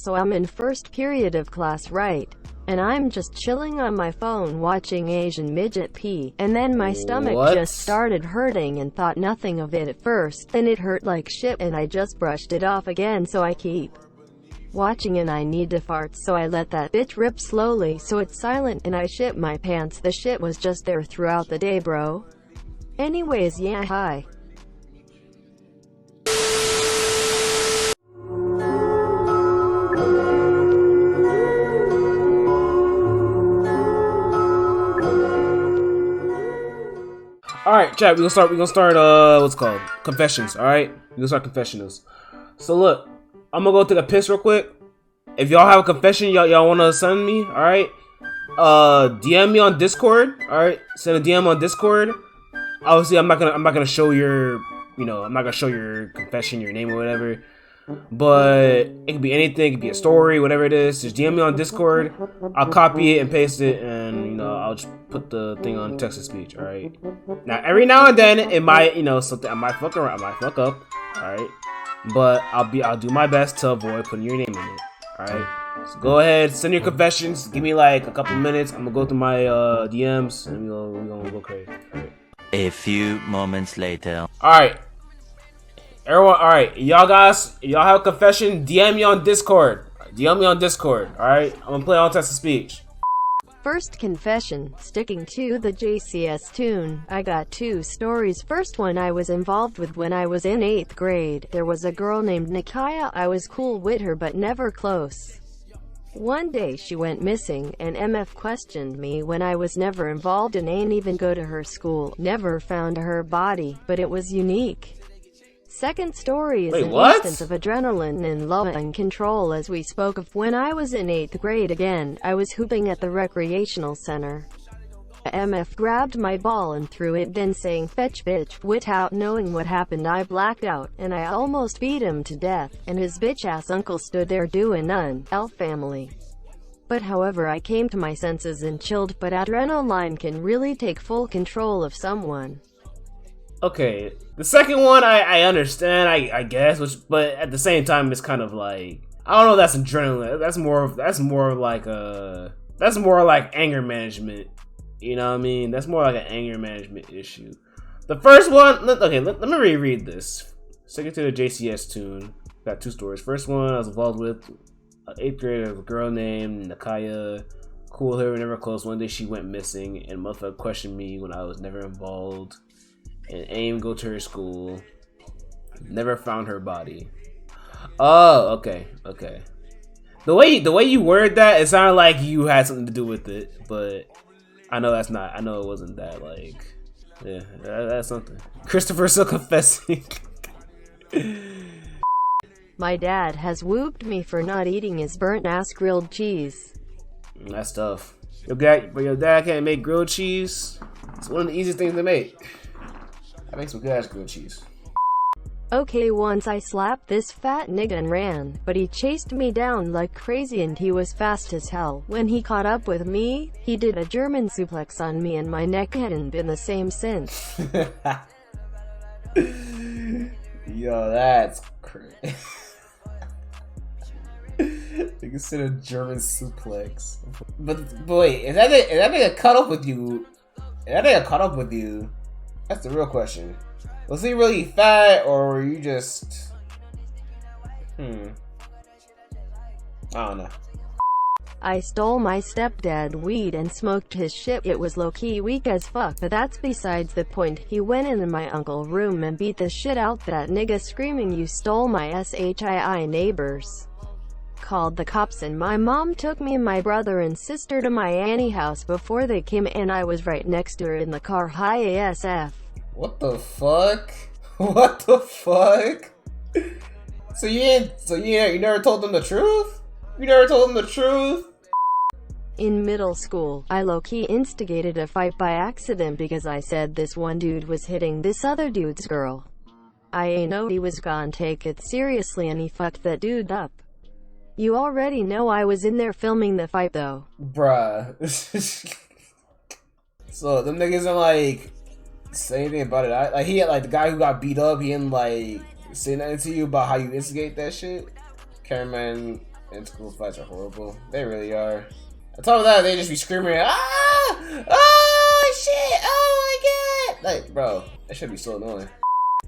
so I'm in first period of class, right? And I'm just chilling on my phone watching Asian midget pee, and then my stomach just started hurting and thought nothing of it at first, then it hurt like shit and I just brushed it off again, so I keep watching and I need to fart, so I let that bitch rip slowly so it's silent and I shit my pants. The shit was just there throughout the day, bro. Anyways, yeah, hi. Alright, chat, we're gonna start what's it called? Confessions, alright? We're gonna start confessionals. So look, I'm gonna go take a piss real quick. If y'all have a confession y'all wanna send me, alright? DM me on Discord, alright? Send a DM on Discord. Obviously I'm not gonna show your I'm not gonna show your confession, your name or whatever. But it could be anything, it could be a story, whatever it is. Just DM me on Discord. I'll copy it and paste it, and I'll just put the thing on text to speech. All right. Now every now and then it might something I might fuck around, I might fuck up. All right. But I'll do my best to avoid putting your name in it. All right. So go ahead, send your confessions. Give me like a couple minutes. I'm gonna go through my DMs and we're gonna go crazy. All right. A few moments later. All right. Everyone, alright, y'all have a confession, DM me on Discord. DM me on Discord, alright? I'm gonna play on text to speech. First confession, sticking to the JCS tune. I got two stories. First one I was involved with when I was in 8th grade. There was a girl named Nikaya. I was cool with her but never close. One day she went missing, and MF questioned me when I was never involved and ain't even go to her school. Never found her body, but it was unique. Second story is an instance of adrenaline and love and control as we spoke of when I was in 8th grade again. I was hooping at the recreational center. MF grabbed my ball and threw it, then saying fetch bitch. Without knowing what happened I blacked out, and I almost beat him to death, and his bitch ass uncle stood there doing none. L family. But however I came to my senses and chilled, but adrenaline can really take full control of someone. Okay, the second one I understand, I guess, but at the same time it's kind of like, I don't know if that's adrenaline. That's more like anger management. You know what I mean? That's more like an anger management issue. The first one, okay, let me reread this. Sticking to the JCS tune. Got two stories. First one I was involved with 8th grade, a girl named Nakaya. Cool her, never close. One day she went missing and motherfucker questioned me when I was never involved. And aim go to her school. Never found her body. Oh, okay. The way you word that, it sounded like you had something to do with it, but I know that's not. I know it wasn't that. Like, yeah, that's something. Christopher still confessing. My dad has whooped me for not eating his burnt ass grilled cheese. That's tough. Your dad can't make grilled cheese. It's one of the easiest things to make. I make some good ass grilled cheese. Okay, once I slapped this fat nigga and ran, but he chased me down like crazy and he was fast as hell. When he caught up with me, he did a German suplex on me and my neck hadn't been the same since. Yo, that's crazy. You consider German suplex. But wait, if that nigga caught up with you, that's the real question. Was he really fat, or were you just... I don't know. I stole my stepdad weed and smoked his shit. It was low-key weak as fuck, but that's besides the point. He went into my uncle's room and beat the shit out that nigga, screaming, "You stole my shit." Neighbors called the cops and my mom took me and my brother and sister to my auntie house before they came, and I was right next to her in the car. High ASF. What the fuck? What the fuck? So you never told them the truth? You never told them the truth? In middle school, I low-key instigated a fight by accident because I said this one dude was hitting this other dude's girl. I ain't know he was gonna take it seriously and he fucked that dude up. You already know I was in there filming the fight though. Bruh. So them niggas don't like say anything about it. Like he had like the guy who got beat up, he didn't like say nothing to you about how you instigate that shit. Cameraman In school fights are horrible. They really are. On top of that, they just be screaming, ah! Oh shit! Oh my god! Like, bro, that should be so annoying.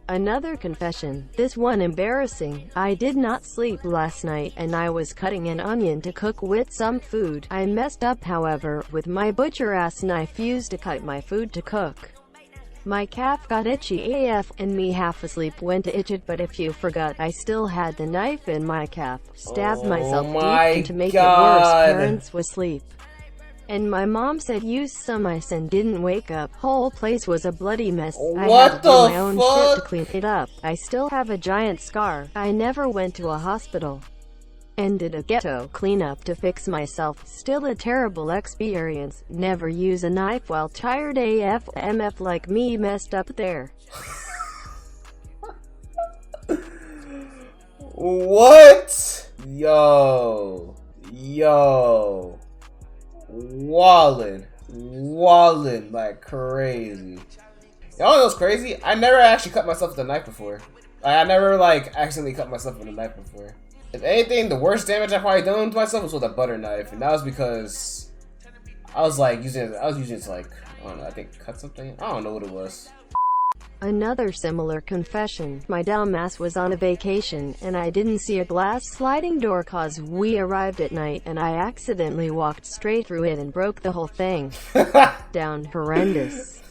Another confession, this one embarrassing. I did not sleep last night and I was cutting an onion to cook with some food. I messed up, however, with my butcher ass knife used to cut my food to cook. My calf got itchy AF, and me half asleep went to itch it, but if you forgot, I still had the knife in my calf. Stabbed myself deep, and to make it worse, parents was asleep. And my mom said use some ice and didn't wake up. Whole place was a bloody mess. I had to do my own shit to clean it up. I still have a giant scar. I never went to a hospital and did a ghetto cleanup to fix myself. Still a terrible experience. Never use a knife while tired AF. MF like me messed up there. What? Yo. Wallin like crazy. Y'all know what's crazy? I never actually cut myself with a knife before. I never like accidentally cut myself with a knife before. If anything, the worst damage I probably done to myself was with a butter knife, and that was because I was using it to like, I don't know, I think cut something. I don't know what it was. Another similar confession. My dumbass was on a vacation, and I didn't see a glass sliding door cause we arrived at night, and I accidentally walked straight through it and broke the whole thing down. Horrendous.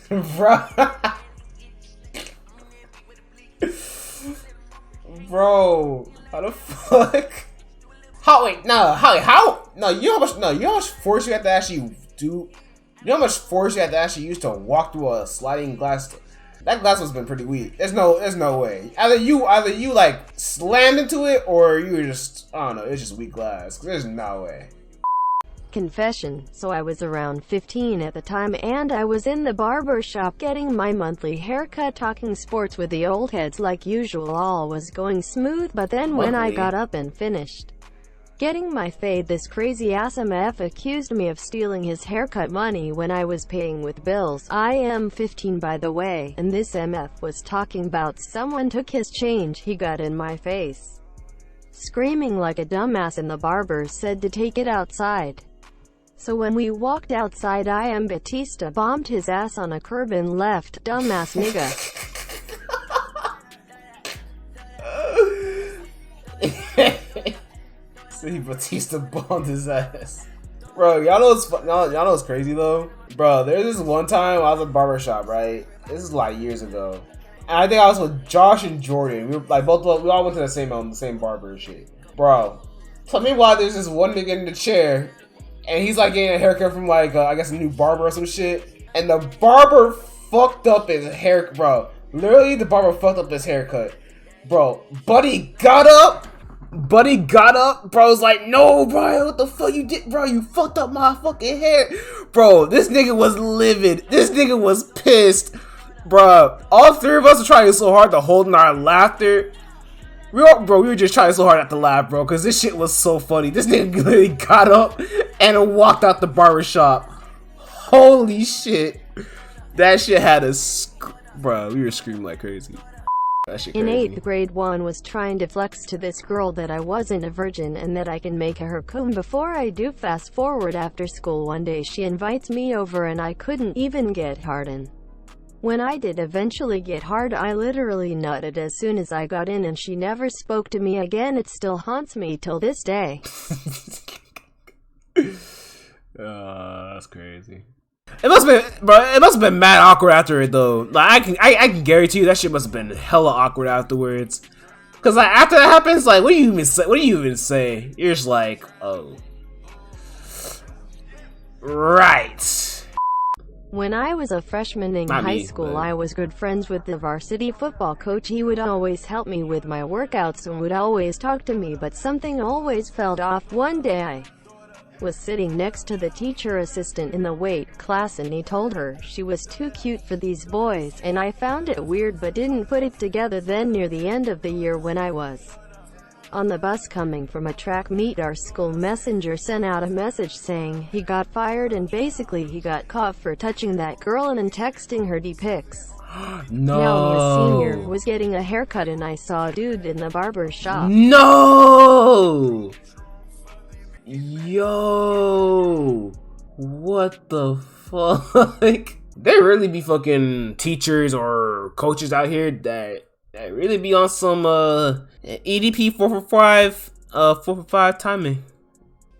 Bro, how the fuck? How? No, you know how much force you have to actually do? You know how much force you have to actually use to walk through a sliding glass? That glass has been pretty weak. There's no way. Either you like slammed into it, or you were just, I don't know, it's just weak glass. There's no way. Confession. So I was around 15 at the time, and I was in the barber shop getting my monthly haircut, talking sports with the old heads like usual. All was going smooth, but then when I got up and finished getting my fade, this crazy ass MF accused me of stealing his haircut money when I was paying with bills. I am 15, by the way, and this MF was talking about someone took his change. He got in my face screaming like a dumbass, and the barber said to take it outside. So when we walked outside, I am Batista bombed his ass on a curb and left. Dumbass nigga. See, Batista bombed his ass. Bro, y'all know what's crazy though? Bro, there's this one time I was at a barber shop, right? This is like years ago. And I think I was with Josh and Jordan. We were like we all went to the same barber and shit. Bro, tell me why there's this one nigga in the chair, and he's like getting a haircut from like I guess a new barber or some shit, and the barber fucked up his hair, bro. Literally, the barber fucked up his haircut, bro. Buddy got up, bro. Was like, no, bro, what the fuck you did, bro? You fucked up my fucking hair, bro. This nigga was livid. This nigga was pissed, bro. All three of us were trying so hard to hold in our laughter. We were just trying so hard not to laugh, bro, because this shit was so funny. This nigga literally got up and walked out the barbershop. Holy shit. That shit had us, bro, we were screaming like crazy. That shit crazy. In 8th grade, one was trying to flex to this girl that I wasn't a virgin and that I can make her come before I do. Fast forward, after school one day she invites me over and I couldn't even get hard in. When I did eventually get hard, I literally nutted as soon as I got in, and she never spoke to me again. It still haunts me till this day. That's crazy. It must have been mad awkward after it though. Like I can guarantee you that shit must have been hella awkward afterwards. Cause like after that happens, like what do you even say? You're just like, oh, right. When I was a freshman in high school, I was good friends with the varsity football coach. He would always help me with my workouts and would always talk to me, but something always felt off. One day I was sitting next to the teacher assistant in the weight class, and he told her she was too cute for these boys, and I found it weird but didn't put it together. Then near the end of the year, when I was on the bus coming from a track meet, our school messenger sent out a message saying he got fired, and basically he got caught for touching that girl and then texting her pics. No. Now me, a senior, was getting a haircut and I saw a dude in the barber shop. No! Yo, what the fuck? There really be fucking teachers or coaches out here that really be on some EDP 445 timing.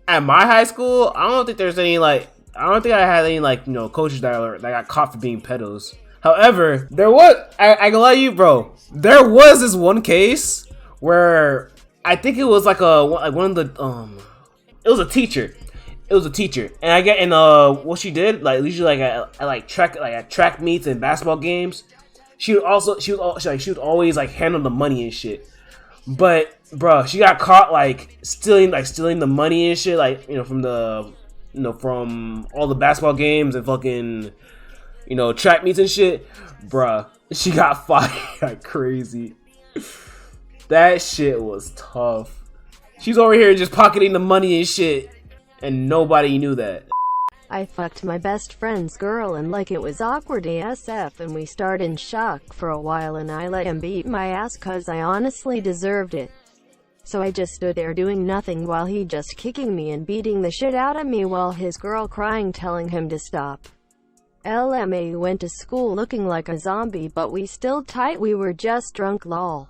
At my high school, I don't think there's any I don't think I had any coaches that got caught for being pedos. However, there was I can lie to you, bro. There was this one case where I think it was one of the it was a teacher. It was a teacher, and I get what she did usually at track meets and basketball games. She would always handle the money and shit. But bro, she got caught stealing the money and shit from from all the basketball games and fucking track meets and shit. Bruh, she got fired like crazy. That shit was tough. She's over here just pocketing the money and shit. And nobody knew that. I fucked my best friend's girl and it was awkward ASF, and we started in shock for a while, and I let him beat my ass cause I honestly deserved it. So I just stood there doing nothing while he just kicking me and beating the shit out of me while his girl crying telling him to stop. LMA went to school looking like a zombie, but we still tight, we were just drunk lol.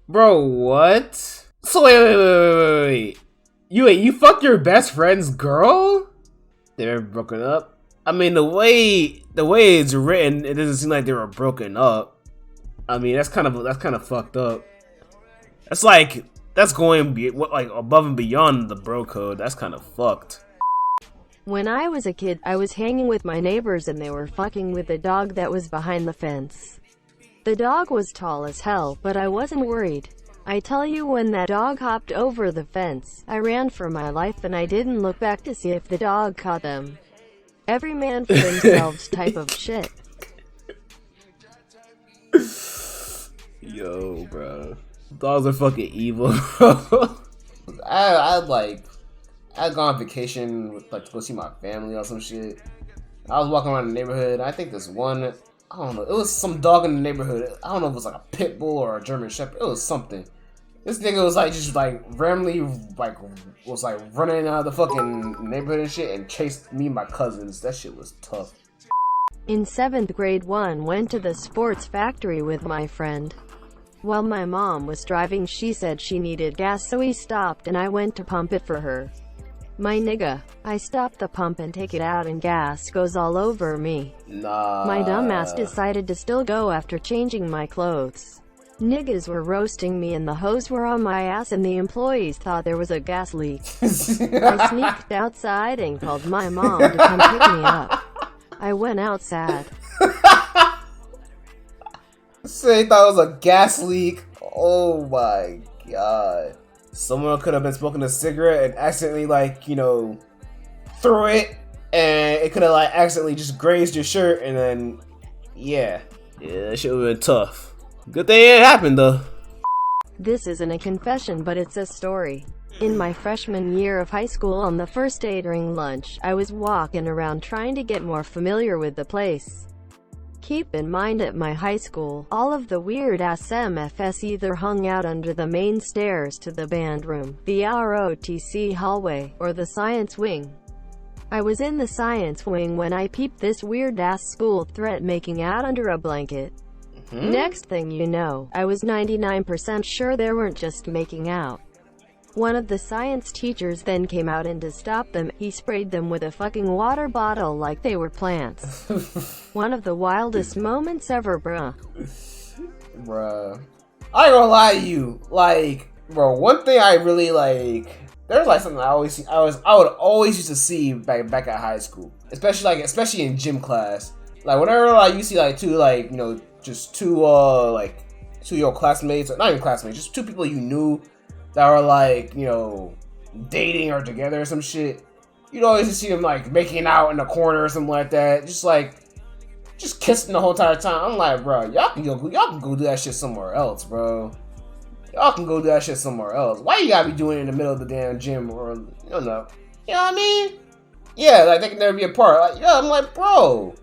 Bro, what? So wait. You fucked your best friend's girl? They were broken up? I mean, the way it's written, it doesn't seem like they were broken up. I mean, that's kind of fucked up. That's going above and beyond the bro code. That's kind of fucked. When I was a kid, I was hanging with my neighbors and they were fucking with the dog that was behind the fence. The dog was tall as hell, but I wasn't worried. I tell you, when that dog hopped over the fence, I ran for my life and I didn't look back to see if the dog caught them. Every man for themselves type of shit. Yo, bro. Dogs are fucking evil, bro. I'd gone on vacation with, to go see my family or some shit. I was walking around the neighborhood. I think this one, I don't know, it was some dog in the neighborhood. I don't know if it was a pit bull or a German Shepherd. It was something. This nigga was randomly was running out of the fucking neighborhood and shit and chased me and my cousins. That shit was tough. In 7th grade, went to the sports factory with my friend. While my mom was driving, she said she needed gas, so we stopped and I went to pump it for her. My nigga, I stopped the pump and take it out and gas goes all over me. Nah. My dumbass decided to still go after changing my clothes. Niggas were roasting me and the hose were on my ass and the employees thought there was a gas leak. I sneaked outside and called my mom to come pick me up. I went out sad. Say thought it was a gas leak. Oh my god. Someone could have been smoking a cigarette and accidentally threw it, and it could have accidentally just grazed your shirt, and then yeah, that shit would have been tough. Good thing it happened though. This isn't a confession, but it's a story. In my freshman year of high school, on the first day during lunch, I was walking around trying to get more familiar with the place. Keep in mind, at my high school, all of the weird-ass MFs either hung out under the main stairs to the band room, the ROTC hallway, or the science wing. I was in the science wing when I peeped this weird-ass school threat making out under a blanket. Next thing you know, I was 99% sure they weren't just making out. One of the science teachers then came out, and to stop them, he sprayed them with a fucking water bottle like they were plants. One of the wildest moments ever, bruh. Bruh. I ain't gonna lie to you. Bro, one thing I really there's something I always see, I would always used to see back at high school. Especially in gym class. Whenever you see just two of your classmates, not even classmates, just two people you knew that were dating or together or some shit. You'd always just see them making out in the corner or something like that. Just kissing the whole entire time. I'm like, bro, y'all can go do that shit somewhere else, bro. Y'all can go do that shit somewhere else. Why you gotta be doing it in the middle of the damn gym or you know what I mean? Yeah, they can never be apart. I'm like, bro,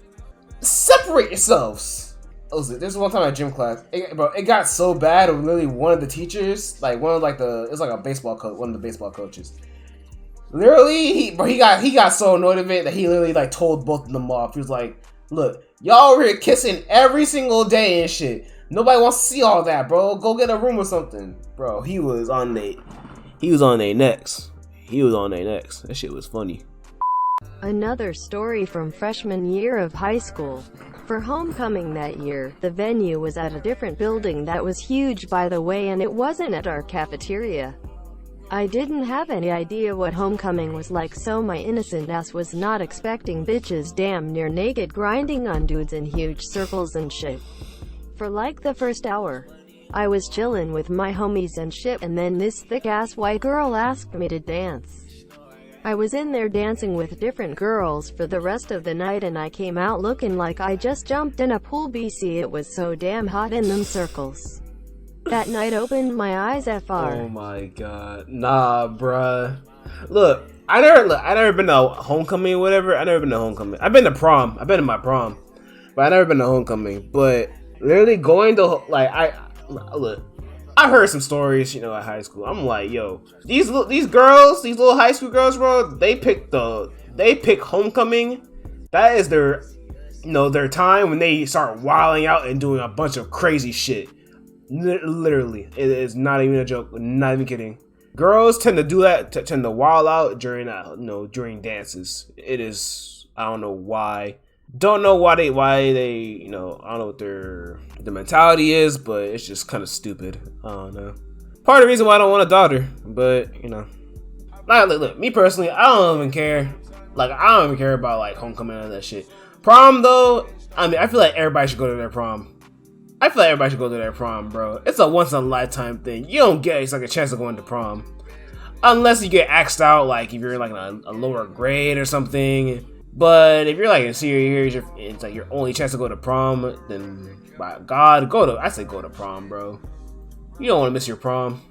separate yourselves. There's one time at gym class, it got so bad. Literally, one of the teachers, one of it was a baseball coach, one of the baseball coaches. Literally, he got so annoyed of it that he literally like told both of them off. He was like, "Look, y'all over here kissing every single day and shit. Nobody wants to see all that, bro. Go get a room or something, bro." He was on their necks. That shit was funny. Another story from freshman year of high school. For homecoming that year, the venue was at a different building that was huge, by the way, and it wasn't at our cafeteria. I didn't have any idea what homecoming was like, so my innocent ass was not expecting bitches damn near naked grinding on dudes in huge circles and shit. For like the first hour, I was chillin' with my homies and shit, and then this thick-ass white girl asked me to dance. I was in there dancing with different girls for the rest of the night, and I came out looking like I just jumped in a pool. BC, it was so damn hot in them circles. That night opened my eyes FR. Oh my god. Nah, bruh. Look, I never been to homecoming or whatever. I never been to homecoming. I've been to prom. I've been to my prom. But I never been to homecoming. But literally going to, like, I heard some stories, you know, at high school. I'm like, yo, these girls, these little high school girls, bro, they pick homecoming. That is their, you know, their time when they start wilding out and doing a bunch of crazy shit. Literally, it is not even a joke. Not even kidding. Girls tend to do that, tend to wild out during, during dances. It is, I don't know why. Don't know why they, you know, I don't know what their mentality is, but it's just kind of stupid. I don't know. Part of the reason why I don't want a daughter, but, you know. Look, me personally, I don't even care. Like, I don't even care about, like, homecoming and that shit. Prom, though, I mean, I feel like everybody should go to their prom. Bro. It's a once-in-a-lifetime thing. You don't get like a chance of going to prom. Unless you get axed out, like, if you're in, like, a lower grade or something. But if you're, like, in senior year, it's, like, your only chance to go to prom, then, by God, I say go to prom, bro. You don't want to miss your prom.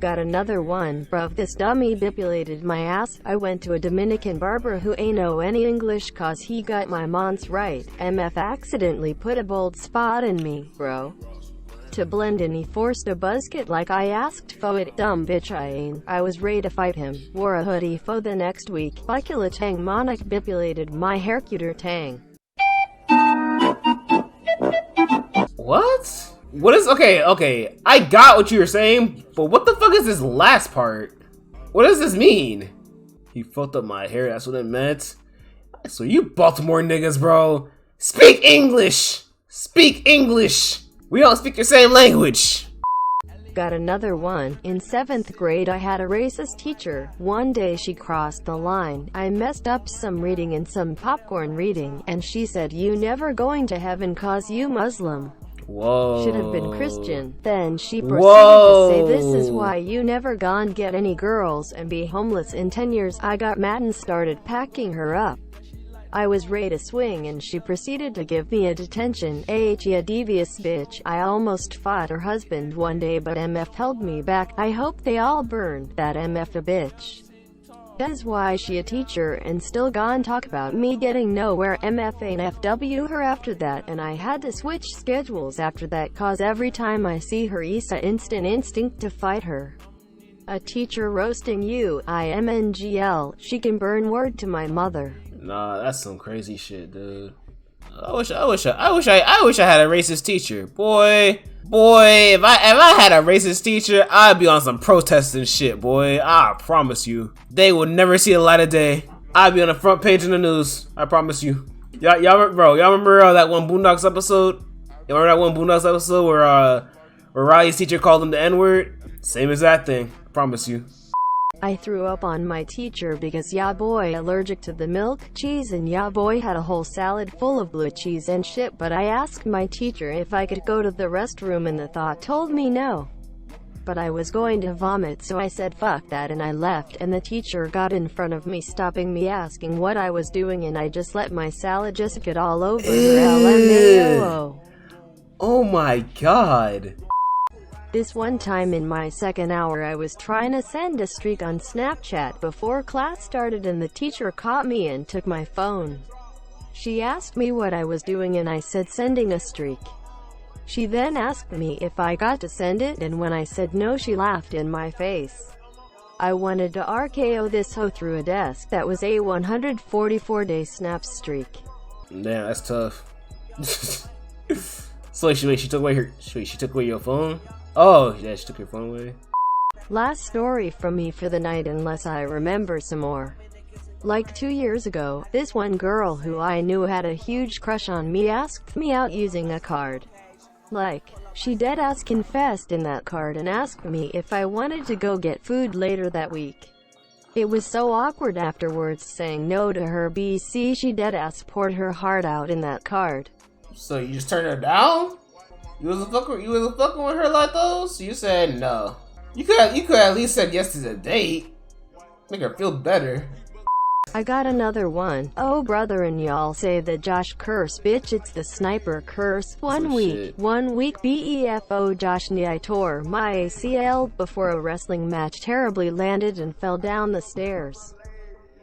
Got another one, bruv. This dummy manipulated my ass. I went to a Dominican barber who ain't know any English, cause he got my mons right. MF accidentally put a bold spot in me, bro. To blend in, he forced a buzzcut like I asked for it. Dumb bitch I ain't. I was ready to fight him. Wore a hoodie for the next week. Bicula Tang Monarch manipulated my hair cuter Tang. What? What is, okay, I got what you were saying, but what the fuck is this last part? What does this mean? He fucked up my hair, that's what it meant. So you Baltimore niggas, bro. Speak English! Speak English! We don't speak your same language! Got another one. In 7th grade I had a racist teacher. One day she crossed the line. I messed up some reading and some popcorn reading, and she said, "You never going to heaven cause you Muslim." Whoa. Should have been Christian. Then she proceeded to say, "This is why you never gonna get any girls and be homeless in 10 years. I got mad and started packing her up. I was ready to swing, and she proceeded to give me a detention. Ya devious bitch. I almost fought her husband one day, but MF held me back. I hope they all burn. That MF a bitch. That is why she a teacher and still gone talk about me getting nowhere. MF ain't FW her after that, and I had to switch schedules after that, cause every time I see her Issa instant instinct to fight her. A teacher roasting you, IMNGL, she can burn word to my mother." Nah, that's some crazy shit, dude. I wish I had a racist teacher. Boy, if I had a racist teacher, I'd be on some protesting shit, boy. I promise you. They would never see the light of day. I'd be on the front page in the news. I promise you. Y'all remember that one Boondocks episode? Y'all remember that one Boondocks episode where Riley's teacher called him the N-word? Same as that thing. I promise you. I threw up on my teacher because ya boy allergic to the milk, cheese, and ya boy had a whole salad full of blue cheese and shit, but I asked my teacher if I could go to the restroom and the thought told me no. But I was going to vomit, so I said fuck that and I left, and the teacher got in front of me, stopping me, asking what I was doing, and I just let my salad just get all over her. LMAO. Oh my god. This one time in my second hour I was trying to send a streak on Snapchat before class started, and the teacher caught me and took my phone. She asked me what I was doing and I said sending a streak. She then asked me if I got to send it, and when I said no she laughed in my face. I wanted to RKO this hoe through a desk. That was a 144-day snap streak. Damn, that's tough. So she took away your phone? Oh, yeah, she took your phone away. Last story from me for the night unless I remember some more. Like 2 years ago, this one girl who I knew had a huge crush on me asked me out using a card. Like, she deadass confessed in that card and asked me if I wanted to go get food later that week. It was so awkward afterwards saying no to her BC she deadass poured her heart out in that card. So you just turned her down? You was fucking with her like those? You said no. You could at least said yes to the date. Make her feel better. I got another one. Oh brother, and y'all say the Josh curse, bitch, it's the sniper curse. One week BEFO Josh I tore my ACL before a wrestling match, terribly landed and fell down the stairs.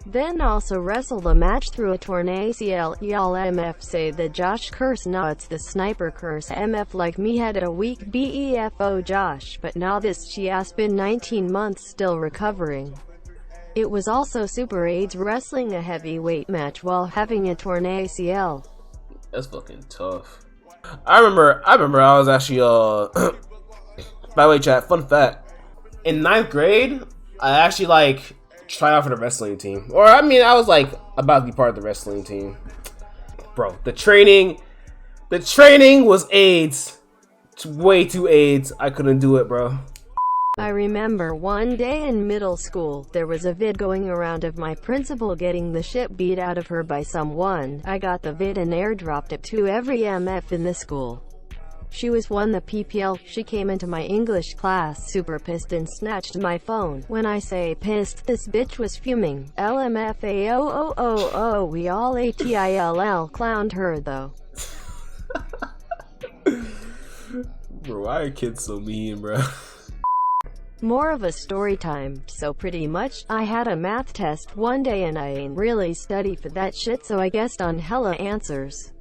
Then also wrestled a match through a torn ACL. Y'all MF say the Josh curse, nah, it's the sniper curse. MF like me had a weak BEFO Josh, but now this she has been 19 months still recovering. It was also Super AIDS wrestling a heavyweight match while having a torn ACL. That's fucking tough. I remember I was actually by the way, chat, fun fact. In 9th grade, I actually like tried out for the wrestling team. Or I mean, I was like about to be part of the wrestling team. Bro, the training was AIDS. Way too AIDS. I couldn't do it, bro. I remember one day in middle school, there was a vid going around of my principal getting the shit beat out of her by someone. I got the vid and airdropped it to every MF in the school. She won the PPL. She came into my English class super pissed and snatched my phone. When I say pissed, this bitch was fuming. LMFAOOOO, we all ATILL clowned her though. Bro, why are kids so mean, bro? More of a story time. So pretty much, I had a math test one day and I ain't really study for that shit, so I guessed on hella answers.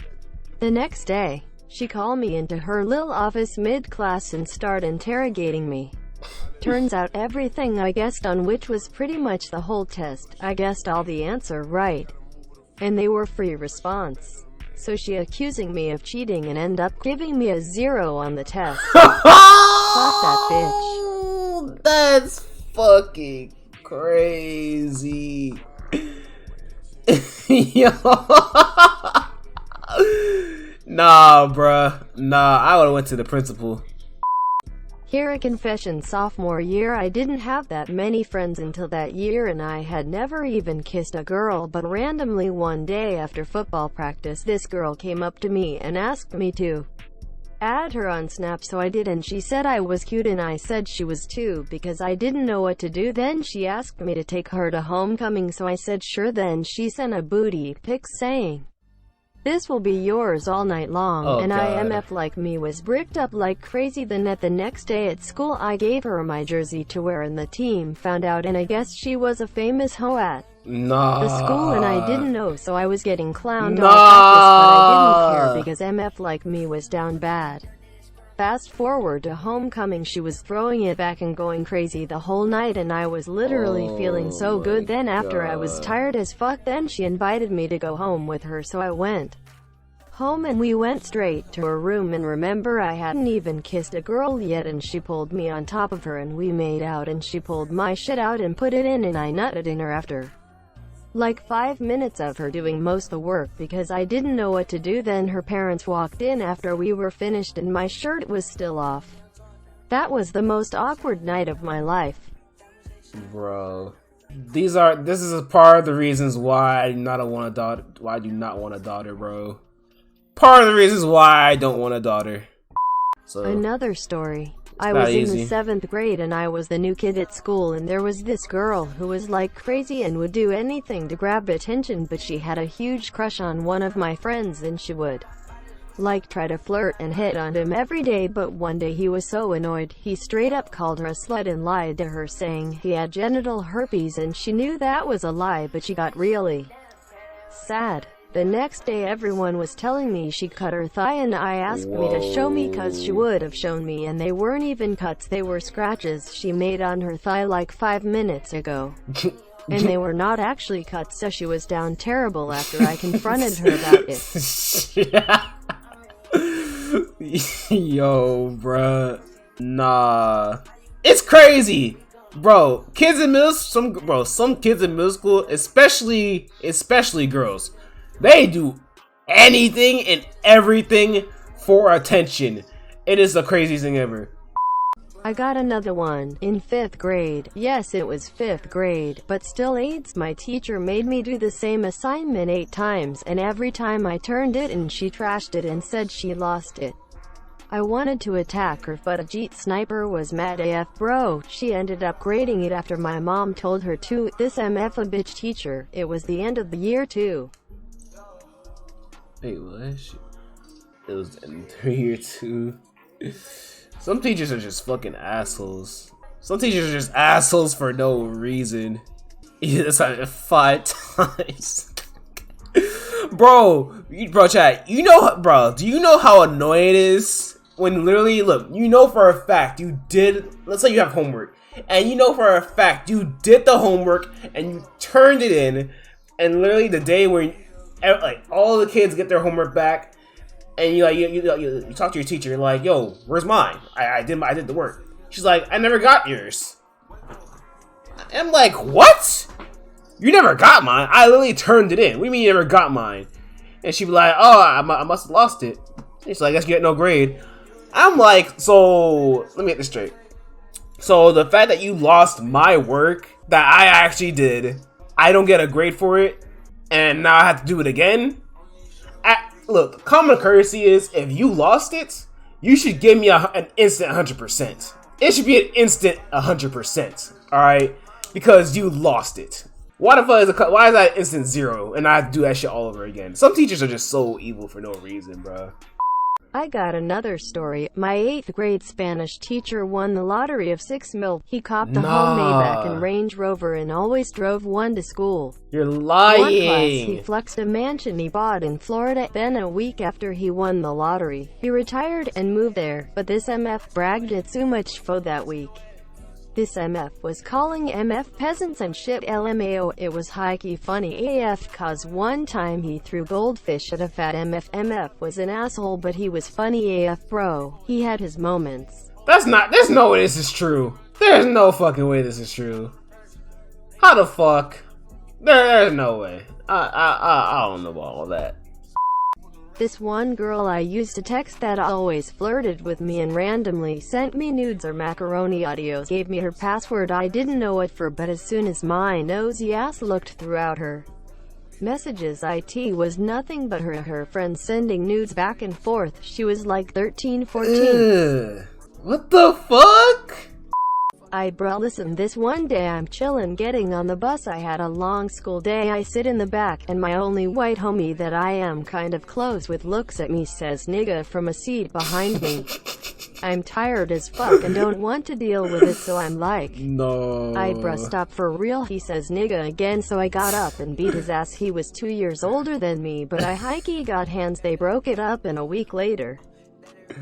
The next day, she called me into her lil office mid-class and started interrogating me. Turns out everything I guessed on, which was pretty much the whole test, I guessed all the answer right. And they were free response. So she accusing me of cheating and end up giving me a 0 on the test. Fuck that bitch. That's fucking crazy. Yo. Nah, bruh. Nah, I would've went to the principal. Here a confession. Sophomore year, I didn't have that many friends until that year, and I had never even kissed a girl, but randomly one day after football practice, this girl came up to me and asked me to add her on Snap, so I did, and she said I was cute and I said she was too because I didn't know what to do. Then she asked me to take her to homecoming, so I said sure. Then she sent a booty pic saying, "This will be yours all night long." Oh, and God. IMF like me was bricked up like crazy. Then the next day at school I gave her my jersey to wear and the team found out, and I guess she was a famous hoe at the school and I didn't know, so I was getting clowned all practice, but I didn't care because MF like me was down bad. Fast forward to homecoming, she was throwing it back and going crazy the whole night, and I was literally feeling so good. Then after I was tired as fuck, then she invited me to go home with her, so I went home and we went straight to her room. And remember, I hadn't even kissed a girl yet, and she pulled me on top of her and we made out, and she pulled my shit out and put it in, and I nutted in her after like 5 minutes of her doing most of the work because I didn't know what to do. Then her parents walked in after we were finished and my shirt was still off. That was the most awkward night of my life. Bro, this is a part of the reasons why I do not want a daughter. Why I do not want a daughter, bro. Part of the reasons why I don't want a daughter. So another story. I was in easy. the 7th grade and I was the new kid at school, and there was this girl who was like crazy and would do anything to grab attention, but she had a huge crush on one of my friends and she would like try to flirt and hit on him every day. But one day he was so annoyed, he straight up called her a slut and lied to her saying he had genital herpes, and she knew that was a lie, but she got really sad. The next day everyone was telling me she cut her thigh and I asked me to show me cause she would have shown me and they weren't even cuts, they were scratches she made on her thigh like 5 minutes ago. And they were not actually cuts, so she was down terrible after I confronted her about it. Yo, bruh. Nah. It's crazy! Bro, some kids in middle school, especially girls, they do anything and everything for attention. It is the craziest thing ever. I got another one in 5th grade. Yes, it was 5th grade, but still AIDS. My teacher made me do the same assignment 8 times, and every time I turned it in, she trashed it and said she lost it. I wanted to attack her, but a Jeet sniper was mad AF bro. She ended up grading it after my mom told her to. This MF a bitch teacher. It was the end of the year too. Wait, what? It was in year 2. Some teachers are just fucking assholes. Some teachers are just assholes for no reason. Yeah, that's like 5 times. Bro, chat, do you know how annoying it is when literally, look, you know for a fact you did, let's say you have homework, and you know for a fact you did the homework and you turned it in, and literally the day where like all the kids get their homework back, and you talk to your teacher, you're like, yo, where's mine? I did the work. She's like, I never got yours. I'm like, what? You never got mine? I literally turned it in. What do you mean you never got mine? And she'd be like, oh, I must have lost it. And she's like, I guess you get no grade. I'm like, so let me get this straight. So the fact that you lost my work that I actually did, I don't get a grade for it, and now I have to do it again? Look, common courtesy is if you lost it, you should give me an instant 100%. It should be an instant 100%, alright? Because you lost it. Why is that instant 0 and I have to do that shit all over again? Some teachers are just so evil for no reason, bro. I got another story. My 8th grade Spanish teacher won the lottery of 6 mil. He copped a whole Maybach and Range Rover and always drove one to school. You're lying. One class, he flexed a mansion he bought in Florida. Then a week after he won the lottery, he retired and moved there. But this MF bragged it so much for that week. This MF was calling MF peasants and shit LMAO. It was high-key funny AF cause one time he threw goldfish at a fat MF. MF was an asshole, but he was funny AF bro. He had his moments. There's no way this is true. There's no fucking way this is true. How the fuck? There's no way. I don't know about all that. This one girl I used to text that always flirted with me and randomly sent me nudes or macaroni audios gave me her password. I didn't know it for, but as soon as my nosy ass looked throughout her messages, it was nothing but her friends sending nudes back and forth. She was like 13, 14. Ugh. What the fuck? Bro, listen, this one day I'm chillin' getting on the bus. I had a long school day. I sit in the back, and my only white homie that I am kind of close with looks at me, says nigga from a seat behind me. I'm tired as fuck and don't want to deal with it, so I'm like, no. Bruh, stop for real. He says nigga again, so I got up and beat his ass. He was 2 years older than me, but I hikey got hands. They broke it up, and a week later,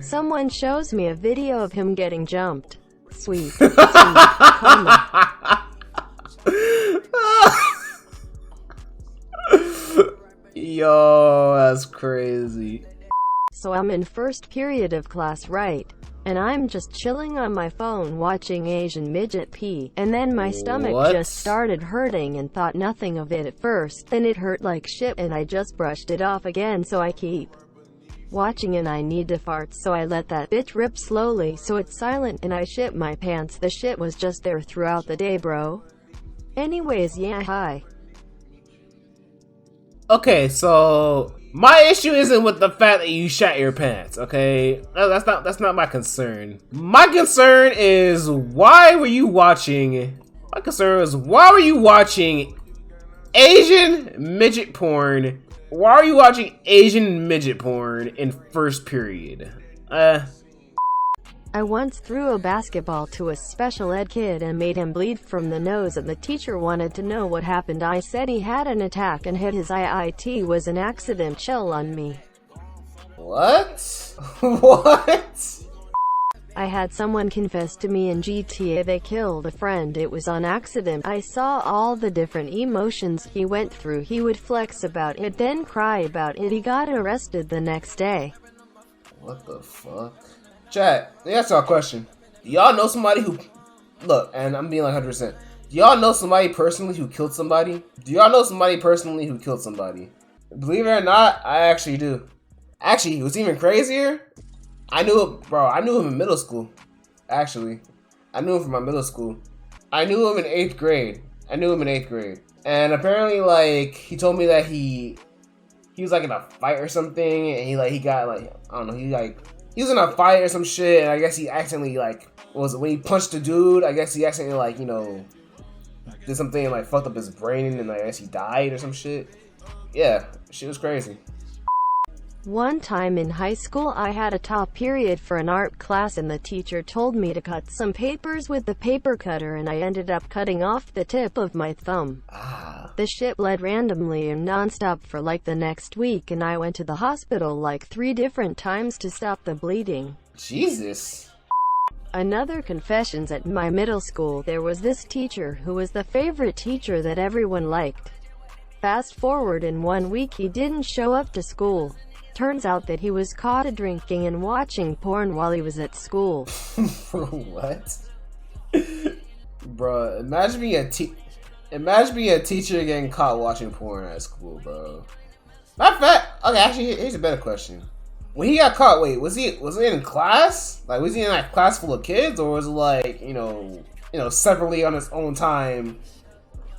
someone shows me a video of him getting jumped. Sweet. Yo, that's crazy. So I'm in first period of class, right? And I'm just chilling on my phone watching Asian midget pee, and then my stomach just started hurting and thought nothing of it at first. Then it hurt like shit and I just brushed it off again, so I keep watching and I need to fart, so I let that bitch rip slowly so it's silent and I shit my pants. The shit was just there throughout the day, bro. Anyways, yeah, hi. Okay, so my issue isn't with the fact that you shat your pants, okay? That's not my concern. My concern is why were you watching Asian midget porn? Why are you watching Asian midget porn in first period? I once threw a basketball to a special ed kid and made him bleed from the nose, and the teacher wanted to know what happened. I said he had an attack and hit his eye. It was an accident. Chill on me. What? What? I had someone confess to me in GTA they killed a friend. It was on accident. I saw all the different emotions he went through. He would flex about it, then cry about it. He got arrested the next day. What the fuck? Chat, let me ask y'all a question. Do y'all know somebody who... Look, and I'm being like 100%. Do y'all know somebody personally who killed somebody? Do y'all know somebody personally who killed somebody? Believe it or not, I actually do. Actually, what's even crazier? I knew him, bro. I knew him in middle school. Actually, I knew him from my middle school. I knew him in 8th grade. And apparently, like, he told me that he was like in a fight or something, and he got like, I don't know, he was in a fight or some shit, and I guess he accidentally like when he punched the dude, I guess he accidentally like, you know, did something and like fucked up his brain, and I guess he died or some shit. Yeah, shit was crazy. One time in high school, I had a top period for an art class, and the teacher told me to cut some papers with the paper cutter, and I ended up cutting off the tip of my thumb. The shit bled randomly and non-stop for like the next week, and I went to the hospital like 3 different times to stop the bleeding. Jesus. Another confessions at my middle school. There was this teacher who was the favorite teacher that everyone liked. Fast forward, in 1 week he didn't show up to school. Turns out that he was caught drinking and watching porn while he was at school. Bro, what? Bro, imagine being a teacher getting caught watching porn at school, bro. Matter of fact, okay, actually, here's a better question. When he got caught, wait, was he in class? Like, was he in like a class full of kids, or was it like, you know, separately on his own time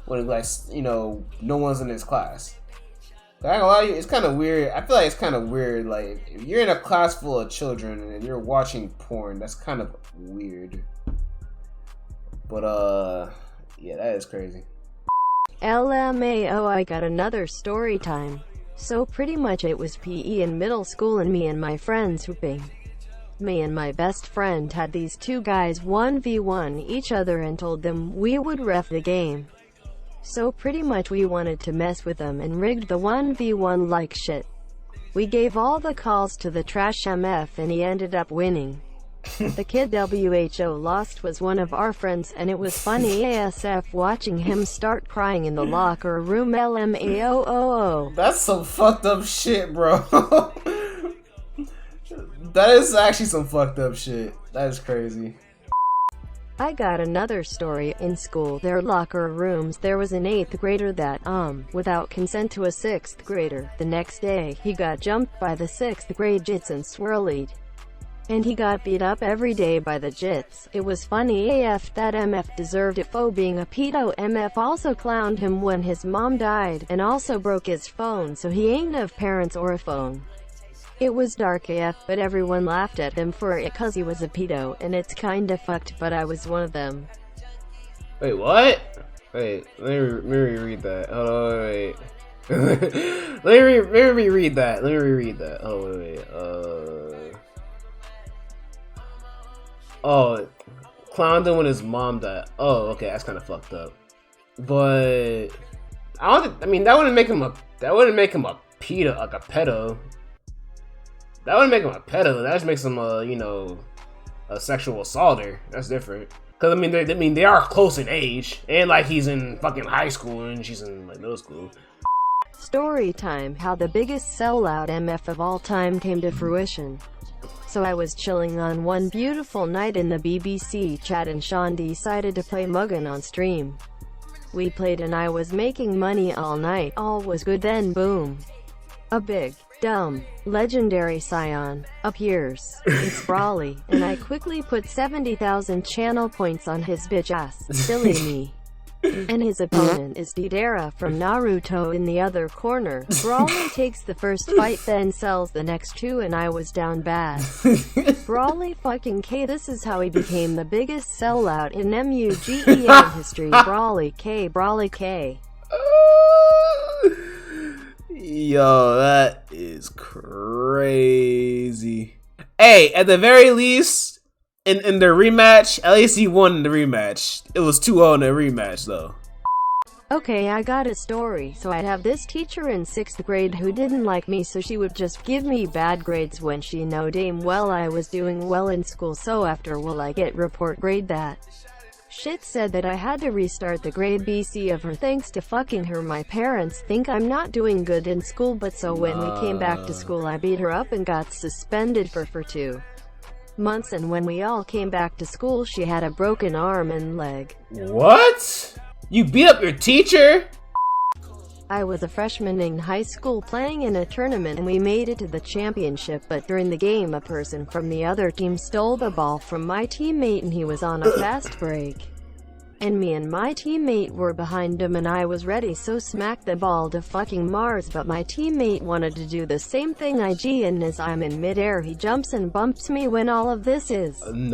when like, you know, no one's in his class? I ain't gonna lie to you, it's kind of weird. I feel like it's kind of weird. Like, if you're in a class full of children and you're watching porn, that's kind of weird. But, yeah, that is crazy. LMAO, I got another story time. So pretty much it was PE in middle school, and me and my friends hooping. Me and my best friend had these 2 guys 1v1 each other and told them we would ref the game. So pretty much we wanted to mess with them and rigged the 1v1 like shit. We gave all the calls to the trash MF and he ended up winning. The kid WHO lost was one of our friends, and it was funny ASF watching him start crying in the locker room. LMAOOO. That's some fucked up shit, bro. That is actually some fucked up shit. That is crazy. I got another story. In school, their locker rooms, there was an 8th grader that, without consent to a 6th grader. The next day, he got jumped by the 6th grade jits and swirlied. And he got beat up every day by the jits. It was funny AF. That MF deserved it for being a pedo. MF also clowned him when his mom died, and also broke his phone, so he ain't have parents or a phone. It was dark AF, but everyone laughed at him for it cause he was a pedo, and it's kinda fucked, but I was one of them. Wait, what? Wait, let me reread that. Hold on, wait. Let me reread that. Oh, wait. Oh, clowned him when his mom died. Oh, okay, that's kind of fucked up. But I mean, that wouldn't make him a pedo, like a pedo. That wouldn't make him a pedo. That just makes him a sexual assaulter. That's different. Cause I mean they are close in age, and like he's in fucking high school and she's in like middle school. Story time. How the biggest sellout MF of all time came to fruition. So I was chilling on one beautiful night in the BBC chat, and Sean decided to play Muggin on stream. We played and I was making money all night. All was good, then boom. A big, dumb, legendary scion appears. It's Brawly, and I quickly put 70,000 channel points on his bitch ass, silly me. And his opponent is Deidara from Naruto in the other corner. Brawly takes the first fight, then sells the next 2, and I was down bad. Brawly fucking K. This is how he became the biggest sellout in MUGEN history. Brawly K. Yo, that is crazy. Hey, at the very least, in the rematch, at least he won the rematch. It was 2-0 in the rematch, though. Okay, I got a story. So I'd have this teacher in 6th grade who didn't like me, so she would just give me bad grades when she know damn well I was doing well in school. So after will I get report grade that shit said that I had to restart the grade BC of her thanks to fucking her. My parents think I'm not doing good in school, but so when we came back to school I beat her up and got suspended for 2 months, and when we all came back to school she had a broken arm and leg. What? You beat up your teacher? I was a freshman in high school playing in a tournament and we made it to the championship, but during the game a person from the other team stole the ball from my teammate and he was on a fast break. And me and my teammate were behind him and I was ready, so smacked the ball to fucking Mars, but my teammate wanted to do the same thing. and as I'm in midair he jumps and bumps me. When all of this is in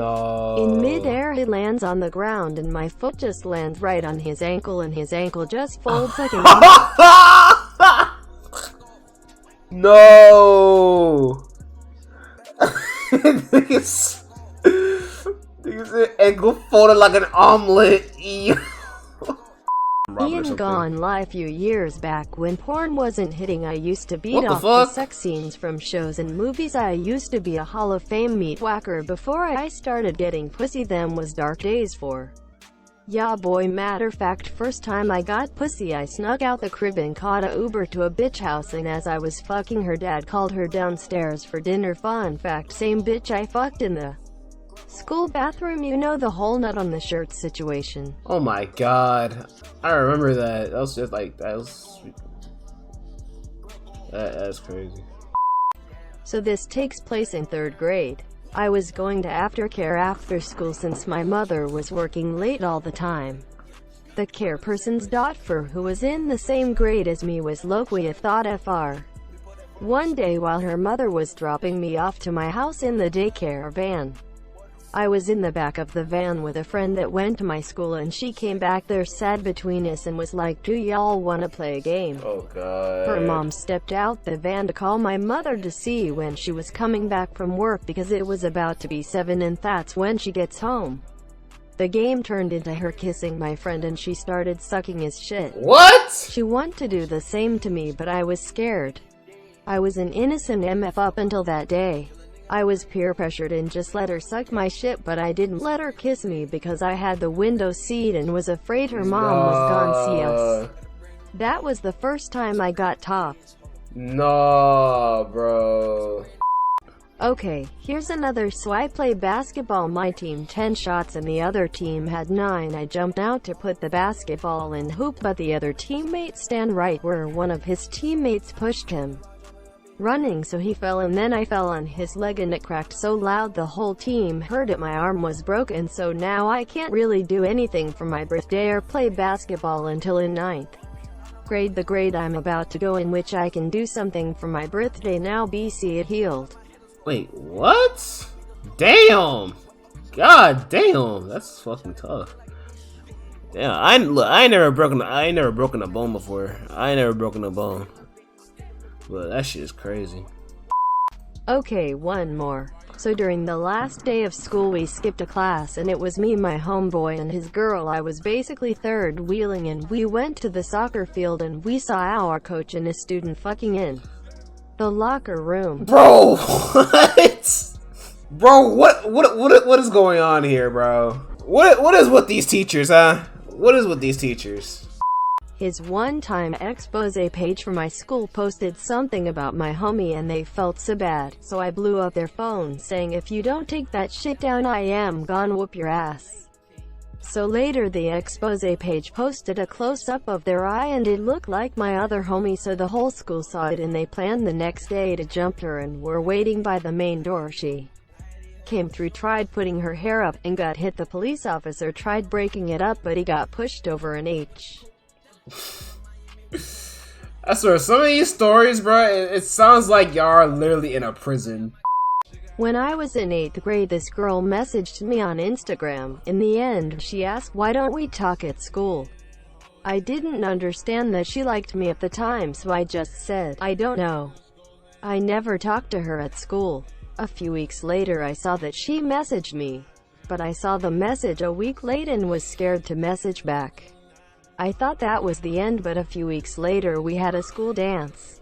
midair he lands on the ground and my foot just lands right on his ankle and his ankle just folds like an No. Niggas ankle folded like an omelet. Ian gone live a few years back when porn wasn't hitting. I used to beat off fuck? the sex scenes from shows and movies. I used to be a Hall of Fame meat whacker before I started getting pussy. Them was dark days for yeah boy. Matter fact, first time I got pussy I snuck out the crib and caught a Uber to a bitch house, and as I was fucking her dad called her downstairs for dinner. Fun fact, same bitch I fucked in the school bathroom. You know, the whole nut on the shirt situation. Oh my god, I remember that. That was just like, that's crazy. So this takes place in 3rd grade. I was going to aftercare after school since my mother was working late all the time. The care person's daughter, who was in the same grade as me, was loquy thought fr. One day while her mother was dropping me off to my house in the daycare van, I was in the back of the van with a friend that went to my school, and she came back there, sat between us and was like, "Do y'all wanna play a game?" Oh god. Her mom stepped out the van to call my mother to see when she was coming back from work because it was about to be 7 and that's when she gets home. The game turned into her kissing my friend and she started sucking his shit. What? She wanted to do the same to me, but I was scared. I was an innocent MF up until that day. I was peer pressured and just let her suck my shit, but I didn't let her kiss me because I had the window seat and was afraid her mom was gonna see us. That was the first time I got topped. Nah, bro. Okay, here's another. So I play basketball, my team 10 shots and the other team had 9. I jumped out to put the basketball in hoop, but the other teammate stand right where one of his teammates pushed him running, so he fell, and then I fell on his leg and it cracked so loud the whole team heard it. My arm was broken, so now I can't really do anything for my birthday or play basketball until in 9th grade, the grade I'm about to go in, which I can do something for my birthday now. BC, it healed. Wait, what? Damn. God damn, that's fucking tough. Yeah, I ain't never broken a bone before. I ain't never broken a bone. But that shit is crazy. Okay, one more. So during the last day of school we skipped a class and it was me, my homeboy, and his girl. I was basically third wheeling and we went to the soccer field and we saw our coach and a student fucking in the locker room. Bro, what? Bro, what is going on here, bro? What is with these teachers, huh? What is with these teachers? His one-time expose page for my school posted something about my homie and they felt so bad, so I blew up their phone saying, "If you don't take that shit down, I am gonna whoop your ass." So later the expose page posted a close-up of their eye and it looked like my other homie, so the whole school saw it and they planned the next day to jump her and were waiting by the main door. She came through, tried putting her hair up, and got hit. The police officer tried breaking it up, but he got pushed over an H. I swear, some of these stories, bro, it sounds like y'all are literally in a prison. When I was in 8th grade, this girl messaged me on Instagram. In the end, she asked, "Why don't we talk at school?" I didn't understand that she liked me at the time, so I just said, "I don't know." I never talked to her at school. A few weeks later I saw that she messaged me. but I saw the message a week late and was scared to message back. I thought that was the end, but a few weeks later we had a school dance.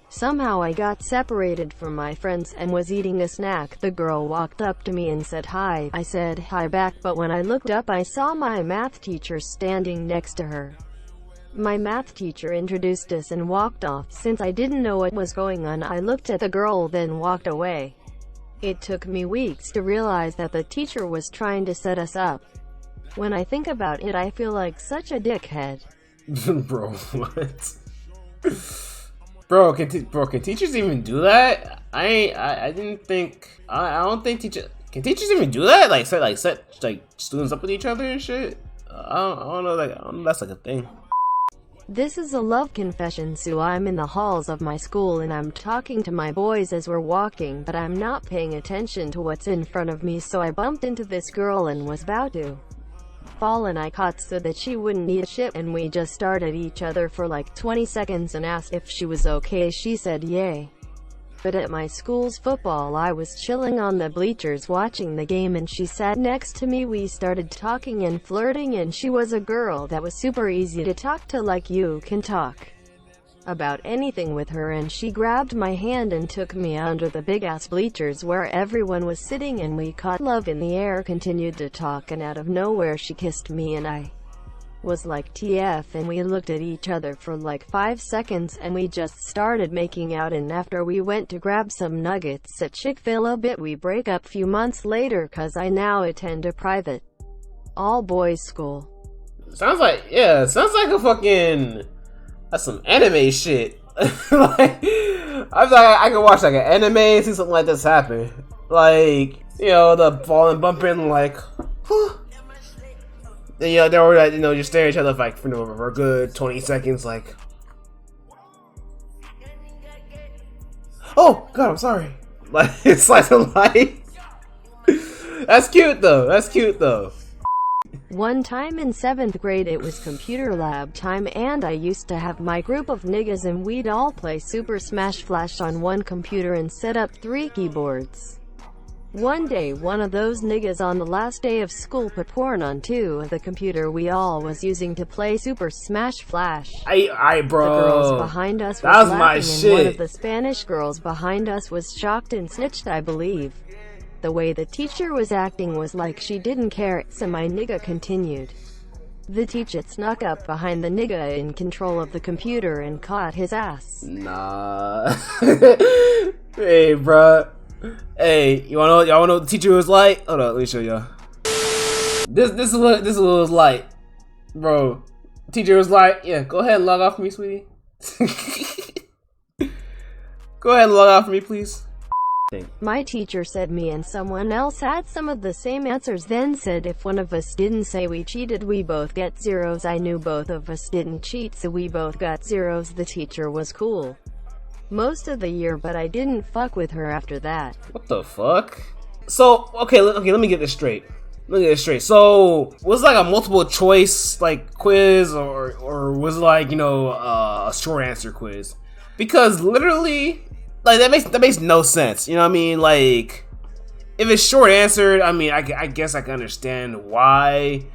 Somehow I got separated from my friends and was eating a snack. The girl walked up to me and said hi. I said hi back, but when I looked up I saw my math teacher standing next to her. My math teacher introduced us and walked off. Since I didn't know what was going on, I looked at the girl then walked away. It took me weeks to realize that the teacher was trying to set us up. When I think about it, I feel like such a dickhead. Bro, what? Bro, can teachers even do that? I didn't think. I don't think teachers. Can teachers even do that? Like set students up with each other and shit. I don't know. Like I don't know if that's like a thing. This is a love confession. So I'm in the halls of my school and I'm talking to my boys as we're walking, but I'm not paying attention to what's in front of me, so I bumped into this girl and was about to fall, and I caught so that she wouldn't eat shit, and we just stared at each other for like 20 seconds and asked if she was okay. She said yay. But at my school's football, I was chilling on the bleachers watching the game and she sat next to me. We started talking and flirting, and she was a girl that was super easy to talk to, like you can talk about anything with her, and she grabbed my hand and took me under the big-ass bleachers where everyone was sitting, and we caught love in the air, continued to talk, and out of nowhere she kissed me and I was like TF, and we looked at each other for like 5 seconds and we just started making out, and after we went to grab some nuggets at Chick-fil-A we break up few months later cause I now attend a private all-boys school. Sounds like a fucking. That's some anime shit. Like, I was like, I could watch like an anime and see something like this happen. Like, you know, the falling, bumping, like, whew. Then, you know, they were like, you know, just staring at each other like for a good 20 seconds, like. Oh God, I'm sorry. Like, it's like a light. That's cute though. One time in 7th grade it was computer lab time, and I used to have my group of niggas and we'd all play Super Smash Flash on one computer and set up 3 keyboards. One day one of those niggas on the last day of school put porn on the computer we all was using to play Super Smash Flash. I bro. The girls behind us was laughing, my shit. And one of the Spanish girls behind us was shocked and snitched, I believe. The way the teacher was acting was like she didn't care, so my nigga continued. The teacher snuck up behind the nigga in control of the computer and caught his ass. Nah. Hey, bruh. Hey, y'all wanna know what the teacher was like? Hold on, let me show y'all. This is what it was like, bro. The teacher was like, yeah, go ahead and log off for me, sweetie. Go ahead and log off for me, please. My teacher said me and someone else had some of the same answers, then said if one of us didn't say we cheated, we both get zeros. I knew both of us didn't cheat, so we both got zeros. The teacher was cool most of the year, but I didn't fuck with her after that. What the fuck? So, okay, let me get this straight. So, was it like a multiple choice like quiz, or was it like, you know, a short answer quiz? Because literally, like, that makes no sense. You know what I mean? Like, if it's short answered, I mean, I guess I can understand why.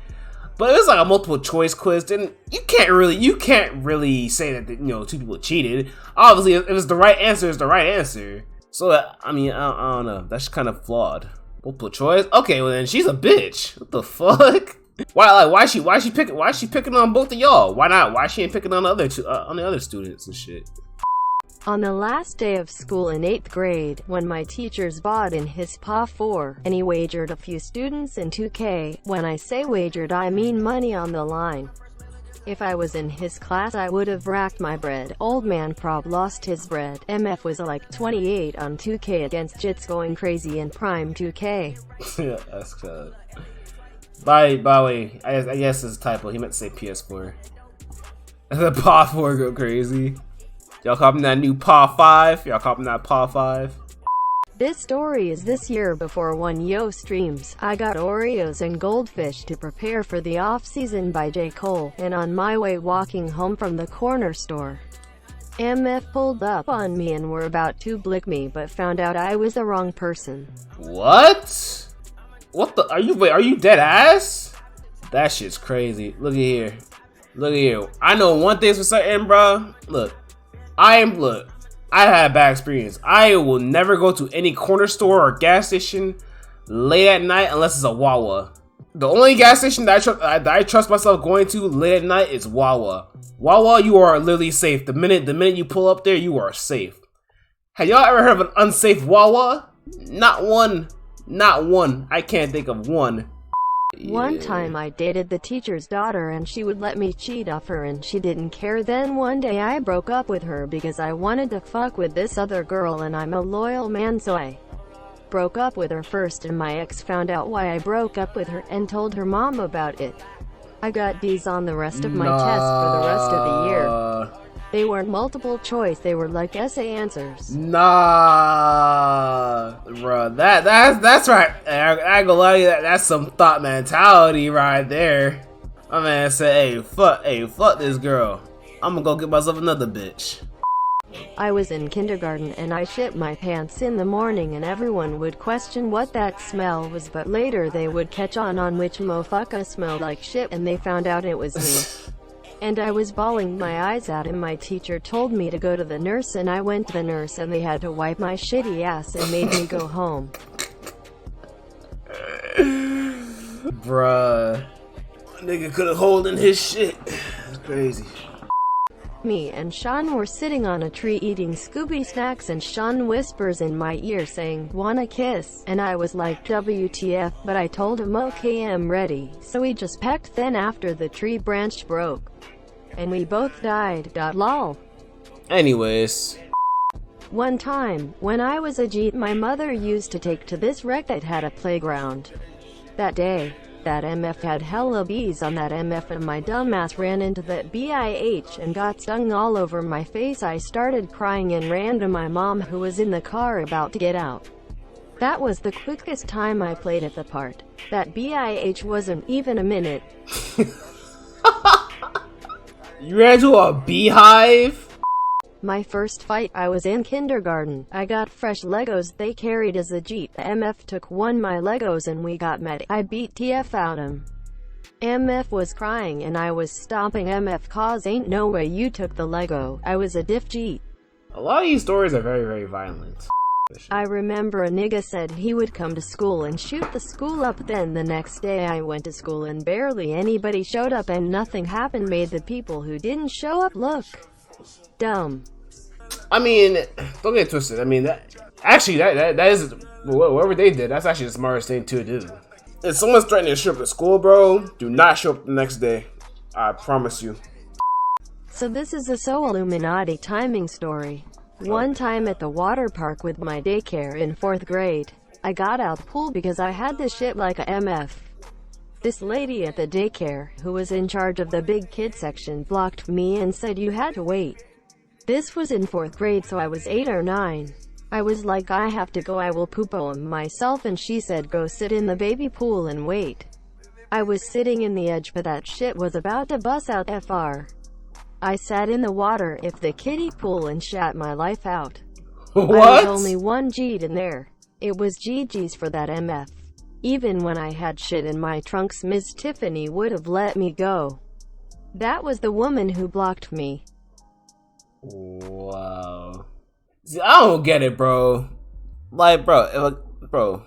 But if it's like a multiple choice quiz, then you can't really say that, you know, 2 people cheated. Obviously, if it's the right answer, it's the right answer. So I mean, I don't know. That's kind of flawed. Multiple choice. Okay, well then she's a bitch. What the fuck? Why is she picking on both of y'all? Why not? Why she ain't picking on the other students and shit? On the last day of school in 8th grade, when my teachers bought in his PA 4, and he wagered a few students in 2K. When I say wagered, I mean money on the line. If I was in his class, I would have racked my bread. Old man prob lost his bread. MF was like 28 on 2K against Jits going crazy in Prime 2K. Yeah, that's good. By the way, I guess it's a typo. He meant to say PS4. The PA 4 go crazy. Y'all copying that new PA 5? Y'all copying that PA 5? This story is this year before one Yo streams. I got Oreos and Goldfish to prepare for the off-season by J. Cole, and on my way walking home from the corner store, MF pulled up on me and were about to blick me, but found out I was the wrong person. What? What the? Are you dead ass? That shit's crazy. Look at here. Look at here. I know one thing's for certain, bro. Look, I had a bad experience. I will never go to any corner store or gas station late at night unless it's a Wawa. The only gas station that I trust myself going to late at night is Wawa. Wawa, you are literally safe. The minute you pull up there, you are safe. Have y'all ever heard of an unsafe Wawa? Not one. Not one. I can't think of one. One time I dated the teacher's daughter and she would let me cheat off her and she didn't care. Then one day I broke up with her because I wanted to fuck with this other girl and I'm a loyal man, so I broke up with her first, and my ex found out why I broke up with her and told her mom about it. I got D's on the rest of my tests for the rest of the year. They weren't multiple choice, they were like essay answers. Nah, bro, that's right. I ain't gonna lie to you, that's some thought mentality right there. My man said, hey, fuck this girl. I'm gonna go get myself another bitch. I was in kindergarten and I shit my pants in the morning and everyone would question what that smell was, but later they would catch on which motherfucker smelled like shit and they found out it was me. And I was bawling my eyes out and my teacher told me to go to the nurse and I went to the nurse and they had to wipe my shitty ass and made me go home. Bruh. Nigga could've holding his shit. It's crazy. Me and Sean were sitting on a tree eating Scooby snacks and Sean whispers in my ear saying, "Wanna kiss?" And I was like, WTF, but I told him okay, I'm ready. So we just pecked, then after the tree branch broke. And we both died. Lol. Anyways. One time, when I was a Jeep my mother used to take to this wreck that had a playground. That day, that MF had hella bees on that MF and my dumbass ran into that BIH and got stung all over my face. I started crying and ran to my mom who was in the car about to get out. That was the quickest time I played at the part. That BIH wasn't even a minute. You ran to a beehive? My first fight, I was in kindergarten. I got fresh Legos they carried as a Jeep. MF took one my Legos and we got mad. I beat TF out him. MF was crying and I was stomping MF cause ain't no way you took the Lego. I was a diff Jeep. A lot of these stories are very, very violent. I remember a nigga said he would come to school and shoot the school up. Then the next day I went to school and barely anybody showed up and nothing happened. Made the people who didn't show up look dumb. I mean, don't get it twisted. I mean, that is whatever they did. That's actually the smartest thing to do. If someone's threatening to show up at school, bro, do not show up the next day. I promise you. So this is a so Illuminati timing story. One time at the water park with my daycare in 4th grade, I got out the pool because I had this shit like a MF. This lady at the daycare, who was in charge of the big kid section, blocked me and said you had to wait. This was in 4th grade, so I was 8 or 9. I was like, I have to go, I will poop on myself, and she said go sit in the baby pool and wait. I was sitting in the edge but that shit was about to bust out FR. I sat in the water if the kiddie pool and shat my life out. What? I was only one G'd in there. It was GG's for that MF. Even when I had shit in my trunks, Ms. Tiffany would have let me go. That was the woman who blocked me. Wow. See, I don't get it, bro. Like, bro,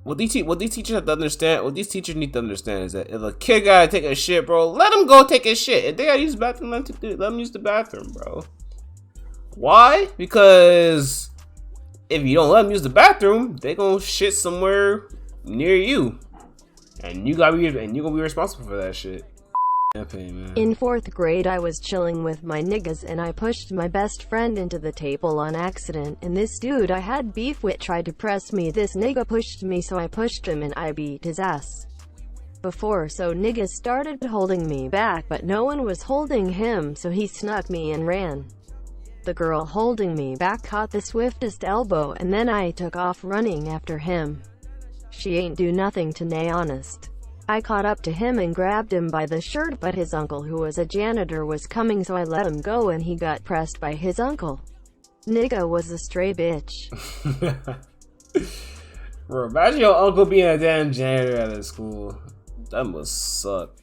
what these teachers have to understand, what these teachers need to understand is that if a kid gotta take a shit, bro, let him go take a shit. If they gotta use the bathroom, let them use the bathroom, bro. Why? Because if you don't let them use the bathroom, they gonna shit somewhere near you, and you gonna be responsible for that shit. Man. In 4th grade, I was chilling with my niggas and I pushed my best friend into the table on accident, and this dude I had beef with tried to press me. This nigga pushed me, so I pushed him and I beat his ass before, so niggas started holding me back, but no one was holding him, so he snuck me and ran. The girl holding me back caught the swiftest elbow and then I took off running after him. She ain't do nothing to nay honest. I caught up to him and grabbed him by the shirt, but his uncle, who was a janitor, was coming, so I let him go and he got pressed by his uncle. Nigga was a stray bitch. Bro, imagine your uncle being a damn janitor at a school. That must suck.